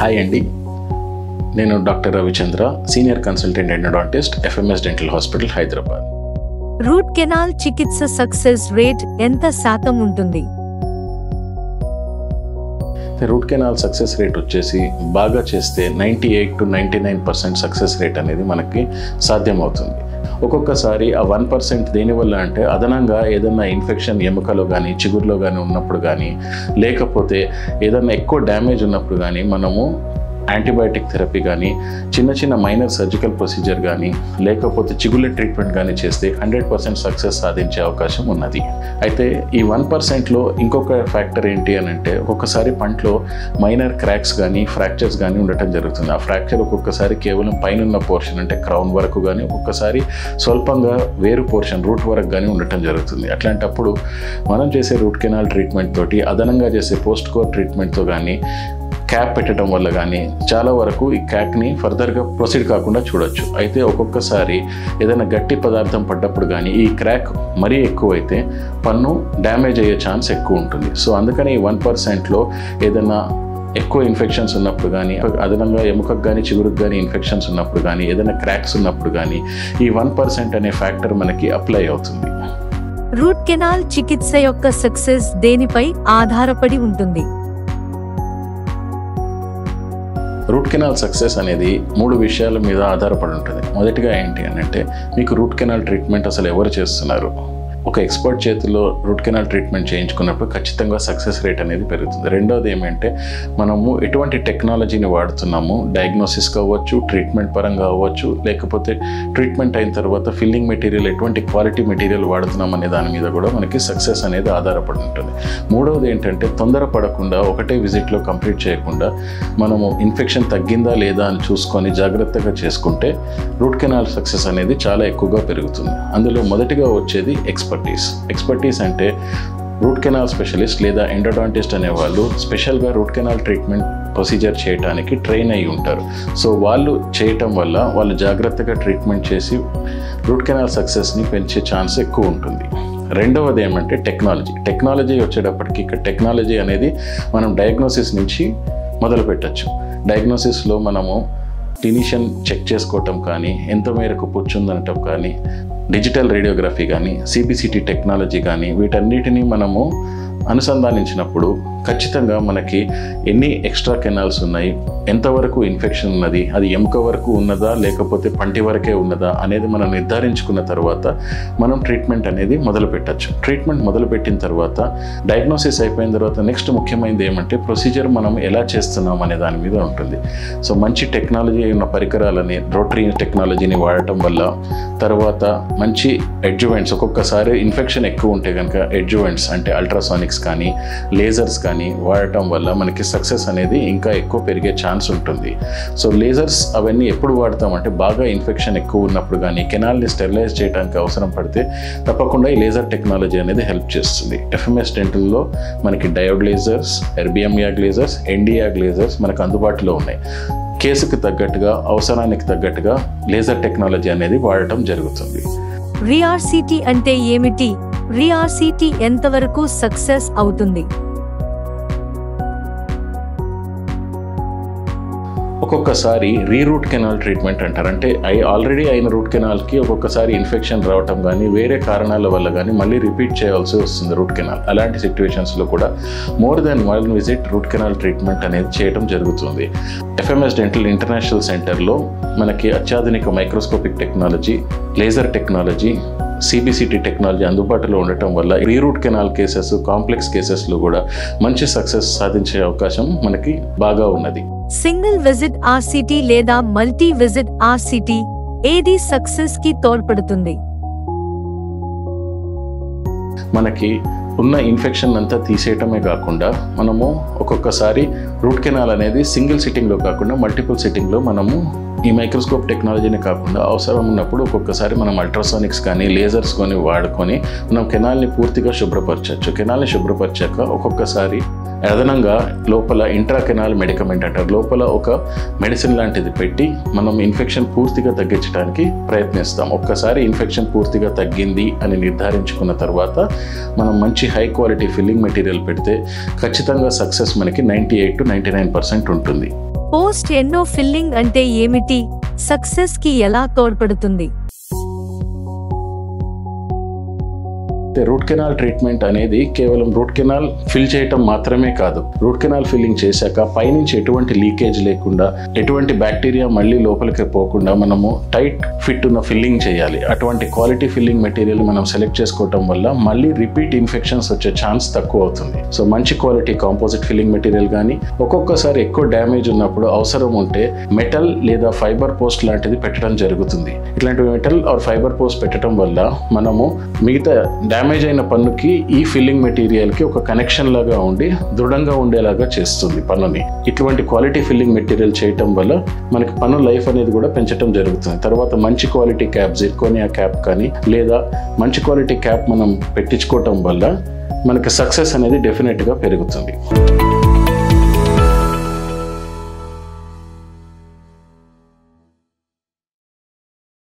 Hi అండి, నేను doctor Ravichandra, senior consultant endodontist, FMS dental hospital, Hyderabad. Root canal చికిత్స success rate ఎంత శాతం ఉంటుంది? రూట్ కెనాల్ సక్సెస్ రేట్ వచ్చేసి బాగా చేస్తే 98 to 99% సక్సెస్ రేట్ అనేది మనకి సాధ్యమవుతుంది. ఒక్కొక్కసారి ఆ 1% దేనివల్ల అంటే అదనంగా ఏదైనా ఇన్ఫెక్షన్ ఎముకలో కానీ చిగురులో కానీ ఉన్నప్పుడు కానీ, లేకపోతే ఏదైనా ఎక్కువ డ్యామేజ్ ఉన్నప్పుడు కానీ మనము యాంటీబయాటిక్ థెరపీ కానీ, చిన్న చిన్న మైనర్ సర్జికల్ ప్రొసీజర్ కానీ, లేకపోతే చిగుళ్ళ ట్రీట్మెంట్ కానీ చేస్తే 100% సక్సెస్ సాధించే అవకాశం ఉన్నది. అయితే ఈ 1%లో ఇంకొక ఫ్యాక్టర్ ఏంటి అని అంటే, ఒక్కొక్కసారి పంటలో మైనర్ క్రాక్స్ కానీ ఫ్రాక్చర్స్ కానీ ఉండటం జరుగుతుంది. ఆ ఫ్రాక్చర్ ఒక్కొక్కసారి కేవలం పైన పోర్షన్ అంటే క్రౌన్ వరకు కానీ, ఒక్కొక్కసారి స్వల్పంగా వేరు పోర్షన్ రూట్ వరకు కానీ ఉండటం జరుగుతుంది. అట్లాంటప్పుడు మనం చేసే రూట్ కెనాల్ ట్రీట్మెంట్ తోటి, అదనంగా చేసే పోస్ట్ కోర్ ట్రీట్మెంట్తో కానీ, క్యాప్ పెట్టడం వల్ల కానీ చాలా వరకు ఈ క్యాక్ని ఫర్దర్గా ప్రొసీడ్ కాకుండా చూడొచ్చు. అయితే ఒక్కొక్కసారి ఏదైనా గట్టి పదార్థం పడ్డప్పుడు కానీ ఈ క్రాక్ మరీ ఎక్కువైతే పన్ను డ్యామేజ్ అయ్యే ఛాన్స్ ఎక్కువ ఉంటుంది. సో అందుకని ఈ 1%లో ఏదైనా ఎక్కువ ఇన్ఫెక్షన్స్ ఉన్నప్పుడు కానీ, అదనంగా ఎముకకు కానీ చిగురుకు కానీ ఇన్ఫెక్షన్స్ ఉన్నప్పుడు కానీ, ఏదైనా క్రాక్స్ ఉన్నప్పుడు కానీ ఈ 1% అనే ఫ్యాక్టర్ మనకి అప్లై అవుతుంది. రూట్ కెనాల్ చికిత్స యొక్క సక్సెస్ దేనిపై ఆధారపడి ఉంటుంది? రూట్ కెనాల్ సక్సెస్ అనేది 3 విషయాల మీద ఆధారపడి ఉంటుంది. మొదటిగా ఏంటి అని అంటే, మీకు రూట్ కెనాల్ ట్రీట్మెంట్ అసలు ఎవరు చేస్తున్నారు? ఒక ఎక్స్పర్ట్ చేతిలో రూట్ కెనాల్ ట్రీట్మెంట్ చేయించుకున్నప్పుడు ఖచ్చితంగా సక్సెస్ రేట్ అనేది పెరుగుతుంది. రెండవది ఏమంటే, మనము ఎటువంటి టెక్నాలజీని వాడుతున్నాము, డయాగ్నోసిస్ కావచ్చు, ట్రీట్మెంట్ పరంగా అవ్వచ్చు, లేకపోతే ట్రీట్మెంట్ అయిన తర్వాత ఫిల్లింగ్ మెటీరియల్ ఎటువంటి క్వాలిటీ మెటీరియల్ వాడుతున్నాం అనే దాని మీద కూడా మనకి సక్సెస్ అనేది ఆధారపడి ఉంటుంది. మూడవది ఏంటంటే, తొందరపడకుండా ఒకటే విజిట్లో కంప్లీట్ చేయకుండా మనము ఇన్ఫెక్షన్ తగ్గిందా లేదా అని చూసుకొని జాగ్రత్తగా చేసుకుంటే రూట్ కెనాల్ సక్సెస్ అనేది చాలా ఎక్కువగా పెరుగుతుంది. అందులో మొదటిగా వచ్చేది ఎక్స్పర్టీస్ అంటే రూట్ కెనాల్ స్పెషలిస్ట్ లేదా ఎండోడాంటిస్ట్ అనేవాళ్ళు స్పెషల్గా రూట్ కెనాల్ ట్రీట్మెంట్ ప్రొసీజర్ చేయడానికి ట్రైన్ అయి ఉంటారు. సో వాళ్ళు చేయటం వల్ల వాళ్ళు జాగ్రత్తగా ట్రీట్మెంట్ చేసి రూట్ కెనాల్ సక్సెస్ని పెంచే ఛాన్స్ ఎక్కువ ఉంటుంది. రెండవది ఏమంటే టెక్నాలజీ వచ్చేటప్పటికి, ఇక్కడ టెక్నాలజీ అనేది మనం డయాగ్నోసిస్ నుంచి మొదలు పెట్టచ్చు. డయాగ్నోసిస్లో మనము క్లినిషియన్ చెక్ చేసుకోవటం కానీ, ఎంత మేరకు పుచ్చుందనటం కానీ, డిజిటల్ రేడియోగ్రఫీ కానీ, సిబిసిటీ టెక్నాలజీ కానీ, వీటన్నిటినీ మనము అనుసంధానించినప్పుడు ఖచ్చితంగా మనకి ఎన్ని ఎక్స్ట్రా కెనాల్స్ ఉన్నాయి, ఎంతవరకు ఇన్ఫెక్షన్ ఉన్నది, అది ఎముక వరకు ఉన్నదా లేకపోతే పంటి వరకే ఉన్నదా అనేది మనం నిర్ధారించుకున్న తర్వాత మనం ట్రీట్మెంట్ అనేది మొదలు పెట్టచ్చు. ట్రీట్మెంట్ మొదలుపెట్టిన తర్వాత, డయాగ్నోసిస్ అయిపోయిన తర్వాత నెక్స్ట్ ముఖ్యమైనది ఏమంటే ప్రొసీజర్ మనం ఎలా చేస్తున్నాం అనే దాని మీద ఉంటుంది. సో మంచి టెక్నాలజీ ఉన్న పరికరాలని, రోటరీ టెక్నాలజీని వాడటం వల్ల, తర్వాత మంచి ఎడ్జువెంట్స్, ఒక్కొక్కసారి ఇన్ఫెక్షన్ ఎక్కువ ఉంటే కనుక ఎడ్జువెంట్స్ అంటే అల్ట్రాసానిక్స్ కానీ లేజర్స్ కానీ వాడటం వల్ల మనకి సక్సెస్ అనేది ఇంకా ఎక్కువ పెరిగే ఛాన్స్ ఉంటుంది. సో లేజర్స్ అవన్నీ ఎప్పుడు వాడతామంటే, బాగా ఇన్ఫెక్షన్ ఎక్కువ ఉన్నప్పుడు కానీ, కెనాల్ని స్టెరిలైజ్ చేయడానికి అవసరం పడితే తప్పకుండా ఈ లేజర్ టెక్నాలజీ అనేది హెల్ప్ చేస్తుంది. ఎఫ్ఎంఎస్ డెంటల్లో మనకి diode lasers, erbium YAG lasers, ND YAG lasers మనకు అందుబాటులో ఉన్నాయి. కేసుకు తగ్గట్టుగా, అవసరానికి తగ్గట్టుగా లేజర్ టెక్నాలజీ అనేది వాడటం జరుగుతుంది. రీఆర్సిటీ అంటే ఏమిటి? రీఆర్సిటీ ఎంతవరకు సక్సెస్ అవుతుంది? ఒక్కొక్కసారి రీరూట్ కెనాల్ ట్రీట్మెంట్ అంటారు. అంటే ఆల్రెడీ అయిన రూట్ కెనాల్కి ఒక్కొక్కసారి ఇన్ఫెక్షన్ రావటం కానీ, వేరే కారణాల వల్ల కానీ మళ్ళీ రిపీట్ చేయాల్సి వస్తుంది రూట్ కెనాల్. అలాంటి సిచ్యువేషన్స్లో కూడా more than 1 visit root canal treatment అనేది చేయడం జరుగుతుంది. ఎఫ్ఎంఎస్ డెంటల్ ఇంటర్నేషనల్ సెంటర్లో మనకి అత్యాధునిక microscopic technology, laser technology, CBCT technology అందుబాటులో ఉండటం వల్ల రీరూట్ కెనాల్ కేసెస్, కాంప్లెక్స్ కేసెస్లో కూడా మంచి సక్సెస్ సాధించే అవకాశం మనకి బాగా ఉన్నది. సింగిల్ విజిట్ ఆర్సిటీ లేదా మల్టీ విజిట్ ఆర్సిటీ ఏది సక్సెస్ కి తోడ్పడుతుంది? మనకి ఉన్న ఇన్ఫెక్షన్ అంతా తీసేయటమే కాకుండా, మనము ఒక్కొక్కసారి రూట్ కెనాల్ అనేది సింగిల్ సిట్టింగ్లో కాకుండా మల్టిపుల్ సిట్టింగ్లో మనము ఈ మైక్రోస్కోప్ టెక్నాలజీని కాకుండా అవసరం ఉన్నప్పుడు ఒక్కొక్కసారి మనం అల్ట్రాసానిక్స్ కానీ లేజర్స్ కానీ వాడుకొని మనం కెనాల్ని పూర్తిగా శుభ్రపరచవచ్చు. కెనాల్ని శుభ్రపరిచాక ఒక్కొక్కసారి అదనంగా లోపల ఇంట్రా కెనాల్ మెడికమెంట్ అంటారు, లోపల ఒక మెడిసిన్ లాంటిది పెట్టి మనం ఇన్ఫెక్షన్ పూర్తిగా తగ్గించడానికి ప్రయత్నిస్తాం. ఒక్కసారి ఇన్ఫెక్షన్ పూర్తిగా తగ్గింది అని నిర్ధారించుకున్న తర్వాత మనం మంచి హై క్వాలిటీ ఫిల్లింగ్ మెటీరియల్ పెడితే ఖచ్చితంగా సక్సెస్ మనకి 98 to 99% ఉంటుంది. పోస్ట్ ఎండో ఫిల్లింగ్ అంటే ఏమిటి? సక్సెస్ కి ఎలా తోడ్పడుతుంది? రూట్ కెనాల్ ట్రీట్మెంట్ అనేది కేవలం రూట్ కెనాల్ ఫిల్ చేయటం మాత్రమే కాదు. రూట్ కెనాల్ ఫిల్లింగ్ చేశాక పైనుంచి ఎటువంటి లీకేజ్ లేకుండా, ఎటువంటి బ్యాక్టీరియా మళ్ళీ లోపలికి పోకుండా మనము టైట్ ఫిట్ ఉన్న ఫిల్లింగ్ చేయాలి. అటువంటి క్వాలిటీ ఫిల్లింగ్ మెటీరియల్ మనం సెలెక్ట్ చేసుకోవటం వల్ల మళ్ళీ రిపీట్ ఇన్ఫెక్షన్స్ వచ్చే ఛాన్స్ తక్కువ అవుతుంది. సో మంచి క్వాలిటీ కాంపోజిట్ ఫిల్లింగ్ మెటీరియల్ కానీ, ఒక్కొక్కసారి ఎక్కువ డ్యామేజ్ ఉన్నప్పుడు అవసరం ఉంటే మెటల్ లేదా ఫైబర్ పోస్ట్ లాంటిది పెట్టడం జరుగుతుంది. ఇట్లాంటి మెటల్ ఆర్ ఫైబర్ పోస్ట్ పెట్టడం వల్ల మనము మిగతా డ్యామేజ్ అయిన పన్నుకి ఈ ఫిల్లింగ్ మెటీరియల్కి ఒక కనెక్షన్ లాగా ఉండి దృఢంగా ఉండేలాగా చేస్తుంది పన్నుని. ఇటువంటి క్వాలిటీ ఫిల్లింగ్ మెటీరియల్ చేయటం వల్ల మనకి పన్ను లైఫ్ అనేది కూడా పెంచడం జరుగుతుంది. తర్వాత మంచి క్వాలిటీ క్యాప్, జిర్కోనియా క్యాప్ కానీ లేదా మంచి క్వాలిటీ క్యాప్ మనం పెట్టించుకోవటం వల్ల మనకి సక్సెస్ అనేది డెఫినెట్గా పెరుగుతుంది.